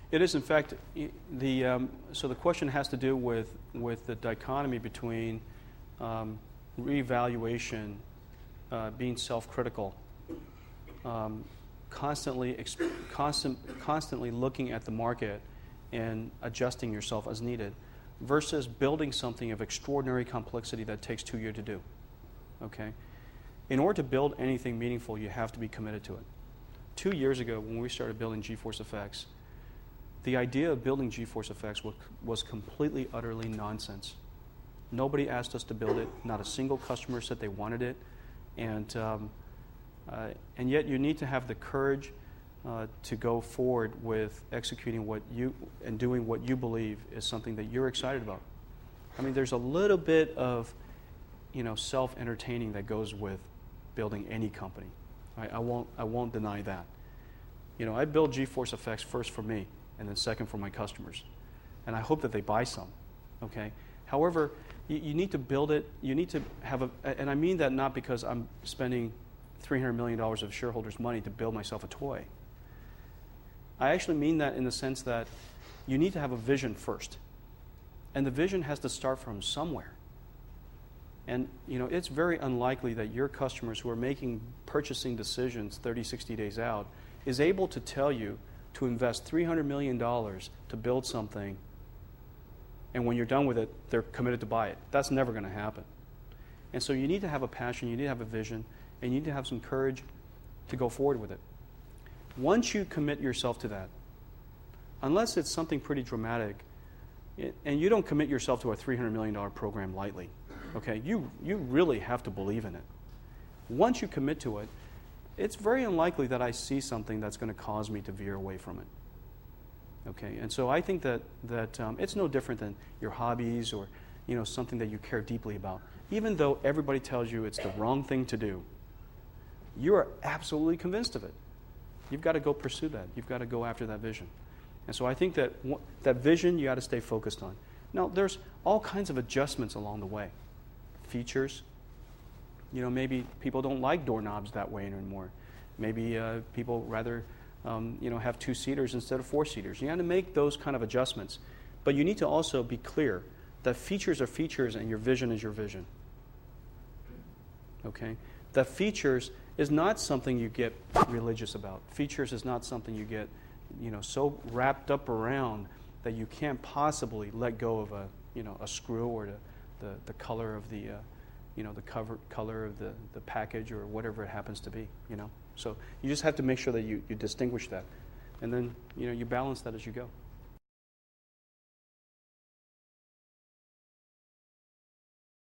It is, in fact, so the question has to do with the dichotomy between reevaluation, being self-critical, constantly looking at the market and adjusting yourself as needed, versus building something of extraordinary complexity that takes 2 years to do. Okay? In order to build anything meaningful, you have to be committed to it. 2 years ago, when we started building GeForce Effects, the idea of building GeForce Effects was completely, utterly nonsense. Nobody asked us to build it. Not a single customer said they wanted it. And yet you need to have the courage to go forward with executing and doing what you believe is something that you're excited about. I mean, there's a little bit of, self-entertaining that goes with building any company. I won't deny that. I build GeForce Effects first for me, and then second for my customers. And I hope that they buy some, okay? However, you need to build it, you need to have and I mean that not because I'm spending $300 million of shareholders' money to build myself a toy. I actually mean that in the sense that you need to have a vision first. And the vision has to start from somewhere. And it's very unlikely that your customers who are making purchasing decisions 30, 60 days out is able to tell you to invest $300 million to build something, and when you're done with it, they're committed to buy it. That's never going to happen. And so you need to have a passion, you need to have a vision, and you need to have some courage to go forward with it. Once you commit yourself to that, unless it's something pretty dramatic, and you don't commit yourself to a $300 million program lightly, okay? You really have to believe in it. Once you commit to it, it's very unlikely that I see something that's going to cause me to veer away from it. Okay, and so I think that it's no different than your hobbies or something that you care deeply about. Even though everybody tells you it's the wrong thing to do, you are absolutely convinced of it. You've got to go pursue that. You've got to go after that vision. And so I think that that vision you got to stay focused on. Now, there's all kinds of adjustments along the way. Features. Maybe people don't like doorknobs that way anymore. Maybe people rather have two-seaters instead of four-seaters. You have to make those kind of adjustments. But you need to also be clear that features are features and your vision is your vision. Okay? That features is not something you get religious about. Features is not something you get so wrapped up around that you can't possibly let go of a screw or the color of the color of the package or whatever it happens to be, So you just have to make sure that you distinguish that. And then, you balance that as you go.